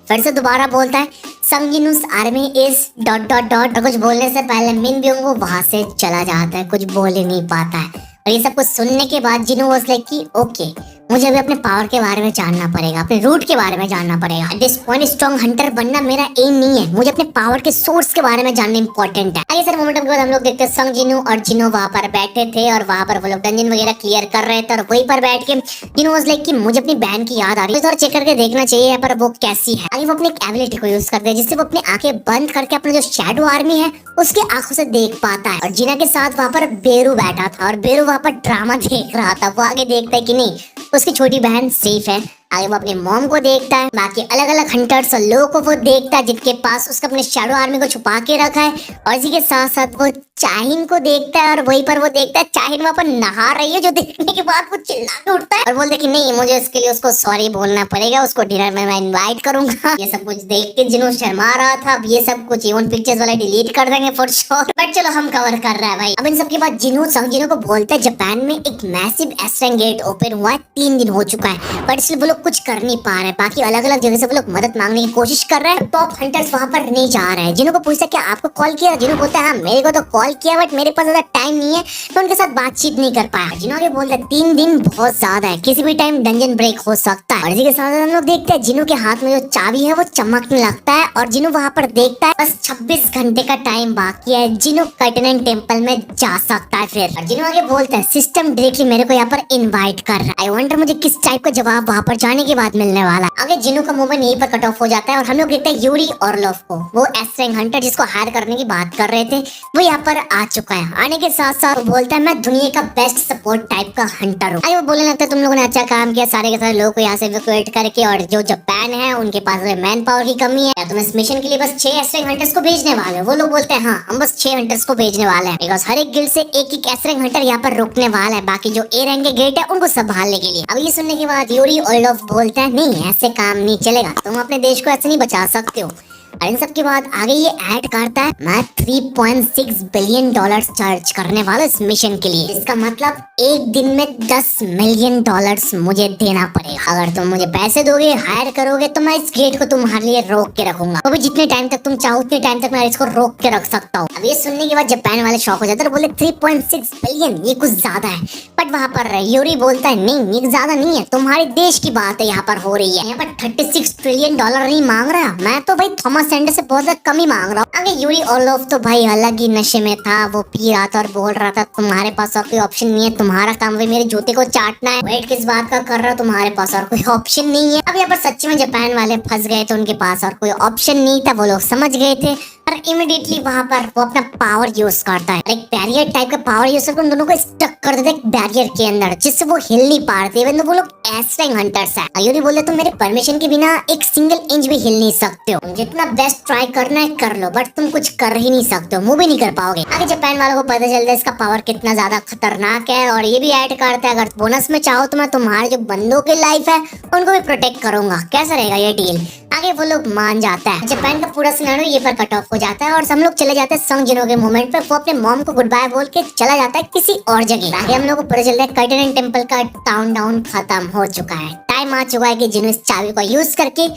फिर से दोबारा बोलता है संगजिनुस आर्मी इज ... और कुछ बोलने से पहले मिन बियोंग वहां से चला जाता है, कुछ बोल ही नहीं पाता है। और ये सब कुछ सुनने के बाद जिनो वाज लाइक कि ओके मुझे अभी अपने पावर के बारे में जानना पड़ेगा, अपने रूट के बारे में जानना पड़ेगा। At this point strong Hunter बनना मेरा एम नहीं है, मुझे अपने पावर के सोर्स के बारे में जानना इंपॉर्टेंट है। आगे सर मोमेंटम के बाद हम लोग देखते हैं संग जिनो और जिनो वहाँ पर बैठे थे और वहाँ पर वो लोग डंजन वगैरह क्लियर कर रहे थे। और वहीं पर बैठ के जिनो वाज लाइक कि मुझे अपनी बहन की याद आ रही है, थोड़ा चेक करके देखना चाहिए पर वो कैसी है। आगे वो अपनी एक एबिलिटी को यूज करते हैं जिससे वो अपनी आंखें बंद करके अपना जो शैडो आर्मी है उसके आंखों से देख पाता है। और जिना के साथ वहाँ पर बेरू बैठा था और बेरू वहाँ पर ड्रामा देख रहा था। वो आगे देखता है कि नहीं उसकी छोटी बहन सेफ है। आगे वो अपने मॉम को देखता है, बाकी अलग अलग हंटर्स और लोगों को वो देखता है जिनके पास उसका अपने शैडो आर्मी को छुपा के रखा है। और इसी के साथ साथ वो चाहिन को देखता है और वहीं पर वो देखता है चाहिन वहाँ पर नहा रही है, जो देखने के बाद वो चिल्ला के उठता है और बोलता है कि नहीं मुझे इसके लिए उसको सॉरी बोलना पड़ेगा, उसको डिनर में मैं इन्वाइट करूंगा। ये सब कुछ देख के जिनो शर्मा रहा था। अब ये सब कुछ इवन पिक्चर्स वाला डिलीट कर देंगे फॉर श्योर, बट चलो हम कवर कर रहे हैं भाई। अब इन सब के बाद जिनो संग जिनो को बोलता है जापान में एक massive S rank gate open हुआ है, 3 दिन हो चुका है, बट इसलिए वो लोग लोग कुछ कर नहीं पा रहे, बाकी अलग अलग जगह से वो लोग मदद मांगने की कोशिश कर रहे हैं। टॉप हंटर्स वहाँ पर नहीं जा रहे हैं। जिन्हों को पूछता क्या आपको कॉल किया, जिन्हों बोलता है हाँ मेरे को तो कॉल किया बट मेरे पास ज्यादा टाइम नहीं है तो उनके साथ बातचीत नहीं कर पाया। जिन्हों के बोलते 3 दिन बहुत ज्यादा है, किसी भी टाइम डंजन ब्रेक हो सकता है। और इसी के साथ हम लोग देखते हैं जिन्हों के हाथ में जो चाबी है वो चमकने लगता है और जिन्हों वहाँ पर देखता है बस 26 घंटे का टाइम बाकी है, जिन्हों काइटनन टेम्पल में जा सकता है। फिर जिन्हों आगे बोलता है सिस्टम डायरेक्टली मेरे को यहाँ पर इनवाइट कर रहा है। आई वंडर मुझे किस टाइप का जवाब वहाँ पर जाने के बाद मिलने वाला है। आगे जिन्हों का मूवमेंट यहीं पर कट ऑफ हो जाता है और हम लोग देखते हैं यूरी ऑर्लोफ को, वो एस रैंक हंटर जिसको हायर करने की बात कर रहे थे वो यहाँ पर आ चुका है। आने के साथ साथ वो बोलता है मैं दुनिया का बेस्ट सपोर्ट टाइप का हंटर हूँ। वो बोलने लगता है तुम लोगों ने अच्छा काम किया, सारे के सारे लोगों को यहाँ से इवैक्यूएट करके, और जो जापान है उनके पास मैन पावर की कमी है, तुम इस मिशन के लिए बस 6 एस रैंक हंटर्स को भेजने वाले हो। वो लोग बोलते हैं हाँ हम बस 6 हंटर्स को भेजने वाले हैं, बिकॉज हर एक गिल्ड से एक एस रैंक हंटर यहाँ पर रुकने वाला है, बाकी जो ए रैंक के गेट है उनको संभालने के लिए। अब ये सुनने के बाद यूरी ऑर्लोफ बोलता है नहीं ऐसे काम नहीं चलेगा, तुम अपने देश को ऐसे नहीं बचा सकते हो। और इन सब के बाद आगे ये ऐड करता है मैं 3.6 बिलियन डॉलर्स चार्ज करने वाला इस मिशन के लिए। इसका मतलब एक दिन में 10 मिलियन डॉलर्स मुझे देना पड़ेगा। अगर तुम मुझे पैसे दोगे, हायर करोगे तो मैं इस गेट को तुम्हारे लिए रोक के रखूंगा, तो भी जितने टाइम तक तुम चाहो उतने टाइम तक मैं इसको रोक के रख सकता हूँ। अब ये सुनने के बाद जापान वाले शॉक हो जाते हैं, बोले 3.6 बिलियन ये कुछ ज्यादा है। बट वहाँ पर यूरी बोलता है नहीं ये ज्यादा नहीं है, तुम्हारे देश की बात है यहाँ पर हो रही है। यहाँ पर 36 ट्रिलियन डॉलर नहीं मांग रहा मैं, तो भाई थॉमस सेंडर से बहुत ज्यादा कम ही मांग रहा हूँ। आगे यूरी ऑर्लोफ तो भाई अलग ही नशे में था, वो पी रहा था और बोल रहा था तुम्हारे पास और कोई ऑप्शन नहीं है, तुम्हारा काम भाई मेरे जूते को चाटना है। वेट किस बात का कर रहा हो, तुम्हारे पास और कोई ऑप्शन नहीं है। अब यहाँ पर सच्ची में जापान वाले फंस गए थे, उनके पास और कोई ऑप्शन नहीं था, वो लोग समझ गए थे और इमीडिएटली वहाँ पर वो अपना पावर यूज करता है, एक बैरियर टाइप का पावर यूज करके उन दोनों को स्टक कर देता है बैरियर के अंदर, जिससे वो हिल नहीं पाते। इवन वो लोग एस रैंक हंटर्स है। यूरी बोले तुम मेरे परमिशन के बिना एक सिंगल इंच भी हिल नहीं सकते हो, जितना बेस्ट ट्राई करना है कर लो बट तुम कुछ कर ही नहीं सकते हो, मूव भी नहीं कर पाओगे। आगे जापान वालों को पता चलता है इसका पावर कितना ज्यादा खतरनाक है और ये भी ऐड करता है अगर बोनस में चाहो तो मैं तुम्हारे जो बंदों की लाइफ है उनको भी प्रोटेक्ट करूंगा। कैसा रहेगा ये डील? आगे वो लोग मान जाता है। जापान का पूरा सिनेरियो ये पर कट ऑफ हो जाता है और हम लोग चले जाते हैं संग जिनो के मोमेंट पे। वो अपने मॉम को गुड बाय बोल के चला जाता है किसी और जगह। आगे हम लोग को पता चलता है काइटनन टेम्पल का टाउन डाउन खत्म हो चुका है, टाइम आ चुका है कि जिनो इस चाबी को यूज करके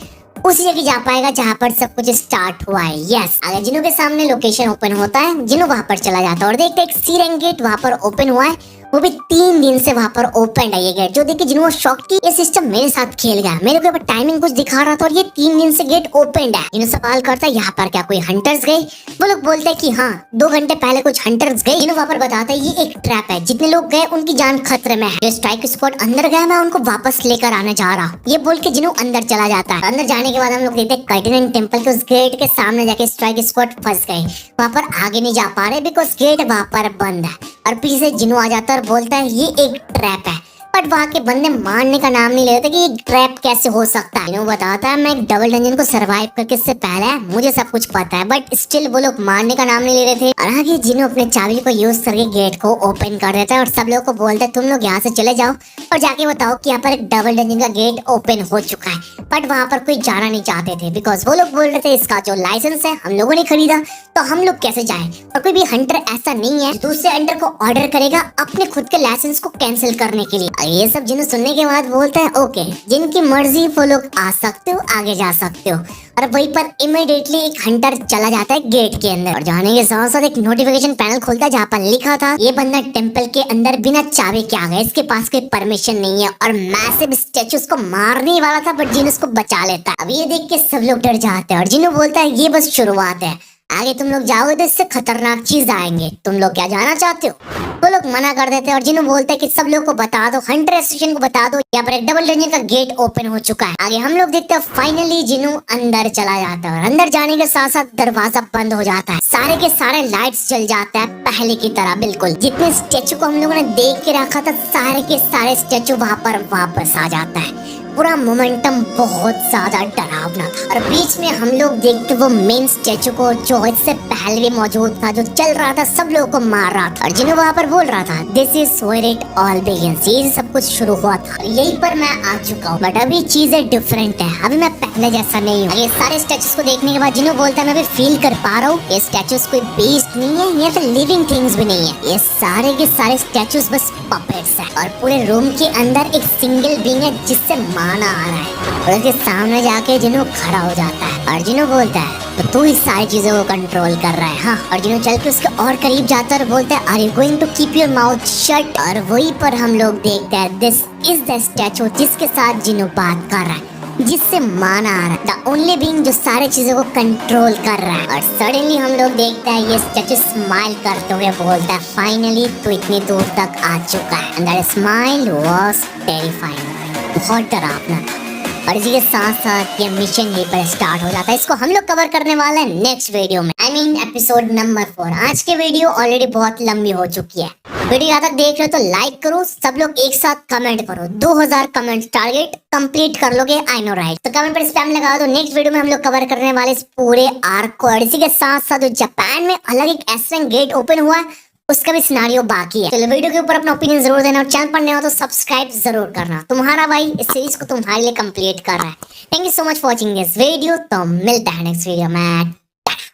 उसी जगह जा पाएगा जहाँ पर सब कुछ स्टार्ट हुआ है। यस, अगर जिनो के सामने लोकेशन ओपन होता है, जिनो वहाँ पर चला जाता है और देखते एक सी रैंक गेट वहाँ पर ओपन हुआ है, वो भी 3 दिन से वहाँ पर ओपन है ये गेट। जो देखिए जिन्होंने शॉक की ये सिस्टम मेरे साथ खेल गया, मेरे को यहाँ पर टाइमिंग कुछ दिखा रहा था और ये 3 दिन से गेट ओपन है। इन्होंने सवाल करता है यहाँ पर क्या कोई हंटर्स गए? वो लोग बोलते हैं कि हाँ 2 घंटे पहले कुछ हंटर्स गए। इन्होंने वहाँ पर बताता है ये एक ट्रैप है, जितने लोग गए उनकी जान खतरे में है। जो स्ट्राइक स्क्वाड अंदर गया मैं उनको वापस लेकर आने जा रहा हूँ, ये बोल के जिन्हों अंदर चला जाता है। अंदर जाने के बाद हम लोग देखते हैं काइटनन टेम्पल के उस गेट के सामने जाके स्ट्राइक स्क्वाड फंस गए, वहाँ पर आगे नहीं जा पा रहे बिकॉज गेट वहाँ पर बंद है। और पीछे से जिनो आ जाता है और बोलता है ये एक ट्रैप है, बट वहाँ के बंदे मारने का नाम नहीं लेते कि ये ट्रैप कैसे हो सकता है। जिनो बताता है मैं एक डबल डंजन को सरवाइव करके इससे पहले मुझे सब कुछ पता है, बट स्टिल वो लोग मारने का नाम नहीं ले रहे थे। और आगे जिनो अपने चाबी को यूज करके गेट को ओपन कर देता है और सब लोग को बोलता है तुम लोग यहाँ से चले जाओ और जाके बताओ कि यहाँ पर एक डबल डंजन का गेट ओपन हो चुका है। बट वहाँ पर कोई जाना नहीं चाहते थे बिकॉज वो लोग बोल रहे थे इसका जो लाइसेंस है हम लोगों ने खरीदा तो हम लोग कैसे जाएं, और कोई भी हंटर ऐसा नहीं है दूसरे हंटर को ऑर्डर करेगा अपने खुद के लाइसेंस को कैंसिल करने के लिए। ये सब जिन्हें सुनने के बाद बोलता है ओके जिनकी मर्जी वो लोग आ सकते हो, आगे जा सकते हो। और वहीं पर इमीडिएटली एक हंटर चला जाता है गेट के अंदर और जाने के साथ साथ एक नोटिफिकेशन पैनल खुलता है जहाँ पर लिखा था ये बंदा टेम्पल के अंदर बिना चाबी के आ गया, इसके पास कोई परमिशन नहीं है। और मैसिव स्टैचूज को मारने वाला था बट जिन उसको बचा लेता है। अब ये देख के सब लोग डर जाते हैं और जिन्हों बोलता है ये बस शुरुआत है, आगे तुम लोग जाओगे तो इससे खतरनाक चीज आएंगे, तुम लोग क्या जाना चाहते हो? वो लोग मना कर देते हैं और जिन्हों बोलते हैं कि सब लोग को बता दो, हंटर एसोसिएशन को बता दो यहाँ पर एक डबल डंजन का गेट ओपन हो चुका है। आगे हम लोग देखते हैं फाइनली जिन्हों अंदर चला जाता है और अंदर जाने के साथ साथ दरवाजा बंद हो जाता है, सारे के सारे लाइट्स जल जाते हैं पहले की तरह बिल्कुल। जितने स्टेचू को हम लोगों ने देख के रखा था सारे के सारे स्टेचू वहाँ पर वापस आ जाता है। पूरा मोमेंटम बहुत ज्यादा डरावना था और बीच में हम लोग देखते वो मेन स्टैचू को जो इससे पहले भी मौजूद था, जो चल रहा था सब लोगों को मार रहा था और जिन्हों वहाँ पर बोल रहा था this is where it all begins, ये सब कुछ शुरू हुआ था। यहीं पर मैं आ चुका हूँ बट अभी चीजें डिफरेंट है, अभी मैं पहले जैसा नहीं हूँ। ये सारे स्टैचूज को देखने के बाद जिन्हों बोलता है मैं भी फील कर पा रहा हूँ ये स्टैचूज कोई बीस्ट नहीं है, ये तो लिविंग थिंग्स भी नहीं है, ये सारे के सारे स्टैचूज बस पपेट्स है। और पूरे रूम के अंदर एक सिंगल बीइंग है जिससे माना आ रहा है और उसके सामने जाके जिन्हों खड़ा हो जाता है और जिन्हों बोलता है तो तू ही सारी चीजों को कंट्रोल कर रहा है। हाँ, और जिन्हों चल के उसके और करीब जाता है और बोलता है are you going to keep your mouth shut. और वहीं पर हम लोग देखते हैं दिस इज द स्टैचू जिसके साथ जिन्हों बात कर रहा है, जिससे माना आ रहा है, द ओनली बीइंग जो सारे चीजों को कंट्रोल कर रहा है। और सडनली हम लोग देखते हैं ये स्टैचू स्माइल करते हुए बोलता है फाइनली तू इतनी दूर तक आ चुका है। And that smile was terrifying, बहुत डरावना था। और इसी के साथ साथ ये मिशन यहीं पर स्टार्ट हो जाता है। इसको हम लोग कवर करने वाले हैं नेक्स्ट वीडियो में, आई मीन एपिसोड नंबर 4। आज के वीडियो ऑलरेडी बहुत लंबी हो चुकी है। वीडियो यहाँ तक देख रहे हो तो लाइक करो, सब लोग एक साथ कमेंट करो। 2000 कमेंट टारगेट कंप्लीट कर लोगे, आई नो राइट। तो कमेंट पर स्पैम लगा दो। नेक्स्ट वीडियो में हम लोग कवर करने वाले इस पूरे आर्क को। और इसी के साथ साथ जो जापान में अलग एक एस गेट ओपन हुआ है उसका भी सिनारियो बाकी है। चलो वीडियो के ऊपर अपना ओपिनियन जरूर देना और चैनल पर नए हो तो सब्सक्राइब जरूर करना। तुम्हारा भाई इस सीरीज को तुम्हारे लिए कंप्लीट कर रहा है। Thank you so much for watching this video. तो मिलता है नेक्स्ट वीडियो में।